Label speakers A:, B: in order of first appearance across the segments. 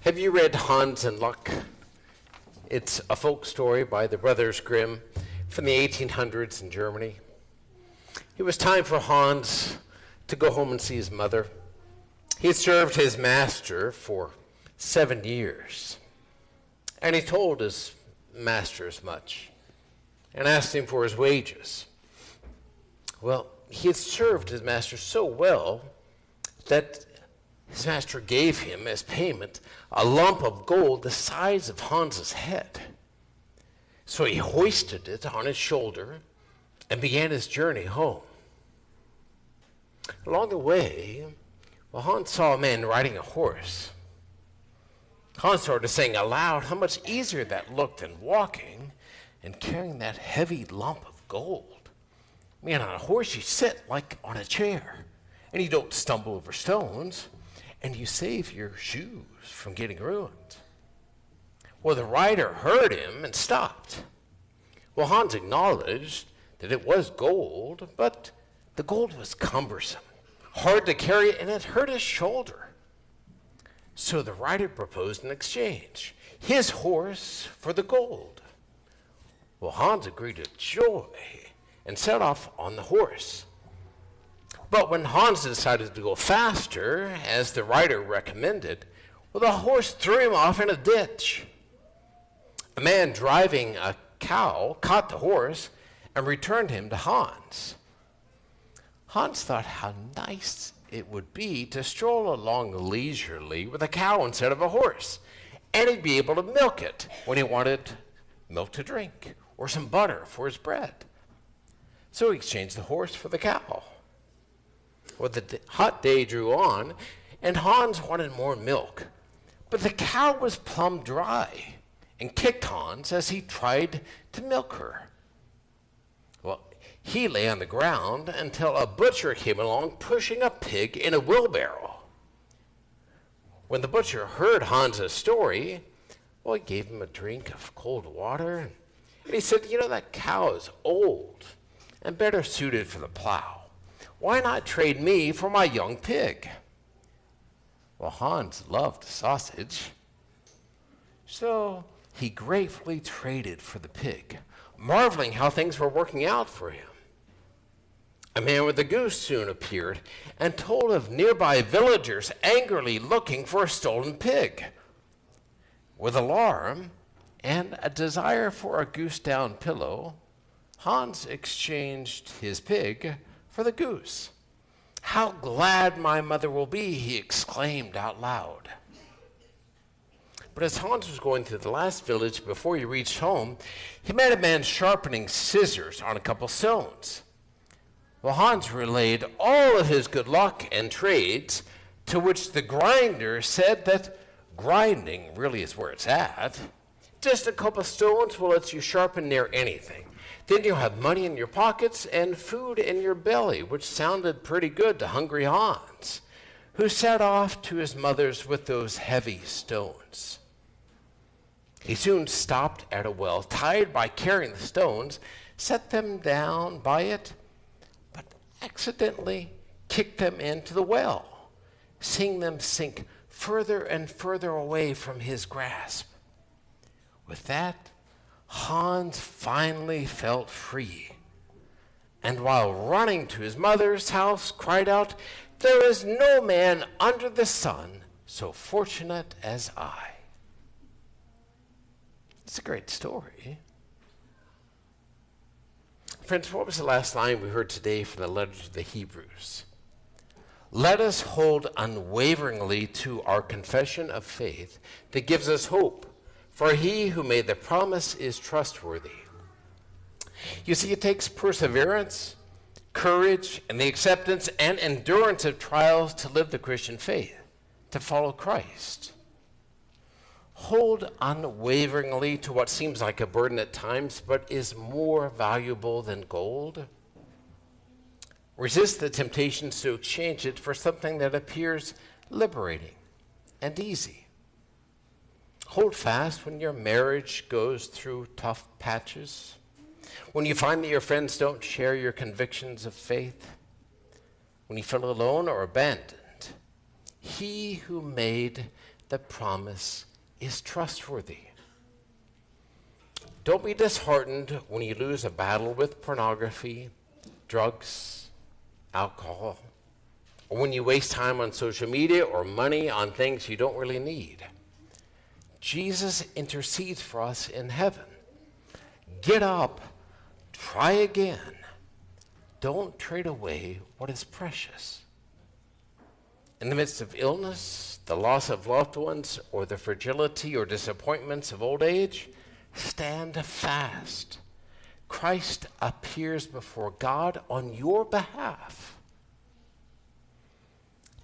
A: Have you read Hans and Luck? It's a folk story by the Brothers Grimm from the 1800s in Germany. It was time for Hans to go home and see his mother. He had served his master for 7 years, and he told his master as much and asked him for his wages. Well, he had served his master so well that his master gave him as payment a lump of gold the size of Hans's head. So he hoisted it on his shoulder and began his journey home. Along the way, Hans saw a man riding a horse. Hans started saying aloud how much easier that looked than walking and carrying that heavy lump of gold. Man, on a horse you sit like on a chair, and you don't stumble over stones, and you save your shoes from getting ruined. Well, the rider heard him and stopped. Well, Hans acknowledged that it was gold, but the gold was cumbersome, hard to carry, and it hurt his shoulder. So the rider proposed an exchange, his horse for the gold. Well, Hans agreed with joy and set off on the horse. But when Hans decided to go faster, as the rider recommended, well, the horse threw him off in a ditch. A man driving a cow caught the horse and returned him to Hans. Hans thought how nice it would be to stroll along leisurely with a cow instead of a horse, and he'd be able to milk it when he wanted milk to drink or some butter for his bread. So he exchanged the horse for the cow. Well, the hot day drew on, and Hans wanted more milk, but the cow was plumb dry and kicked Hans as he tried to milk her. Well, he lay on the ground until a butcher came along pushing a pig in a wheelbarrow. When the butcher heard Hans's story, well, he gave him a drink of cold water, and he said, that cow is old and better suited for the plow. Why not trade me for my young pig? Well, Hans loved sausage, so he gratefully traded for the pig, marveling how things were working out for him. A man with a goose soon appeared and told of nearby villagers angrily looking for a stolen pig. With alarm and a desire for a goose-down pillow, Hans exchanged his pig for the goose. "How glad my mother will be," he exclaimed out loud. But as Hans was going through the last village before he reached home, he met a man sharpening scissors on a couple stones. Well, Hans relayed all of his good luck and trades, to which the grinder said that grinding really is where it's at. Just a couple stones will let you sharpen near anything. Then you'll have money in your pockets and food in your belly, which sounded pretty good to hungry Hans, who set off to his mother's with those heavy stones. He soon stopped at a well, tired by carrying the stones, set them down by it, but accidentally kicked them into the well, seeing them sink further and further away from his grasp. With that, Hans finally felt free, and while running to his mother's house, cried out, "There is no man under the sun so fortunate as I." It's a great story. Friends, what was the last line we heard today from the letter to the Hebrews? Let us hold unwaveringly to our confession of faith that gives us hope. For he who made the promise is trustworthy. You see, it takes perseverance, courage, and the acceptance and endurance of trials to live the Christian faith, to follow Christ. Hold unwaveringly to what seems like a burden at times, but is more valuable than gold. Resist the temptations to exchange it for something that appears liberating and easy. Hold fast when your marriage goes through tough patches, when you find that your friends don't share your convictions of faith, when you feel alone or abandoned. He who made the promise is trustworthy. Don't be disheartened when you lose a battle with pornography, drugs, alcohol, or when you waste time on social media or money on things you don't really need. Jesus intercedes for us in heaven. Get up, try again. Don't trade away what is precious. In the midst of illness, the loss of loved ones, or the fragility or disappointments of old age, stand fast. Christ appears before God on your behalf.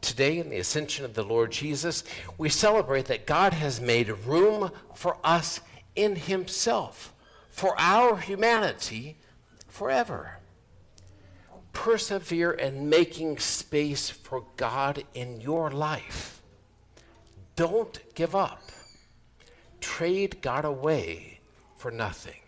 A: Today, in the Ascension of the Lord Jesus, we celebrate that God has made room for us in himself, for our humanity forever. Persevere in making space for God in your life. Don't give up. Trade God away for nothing.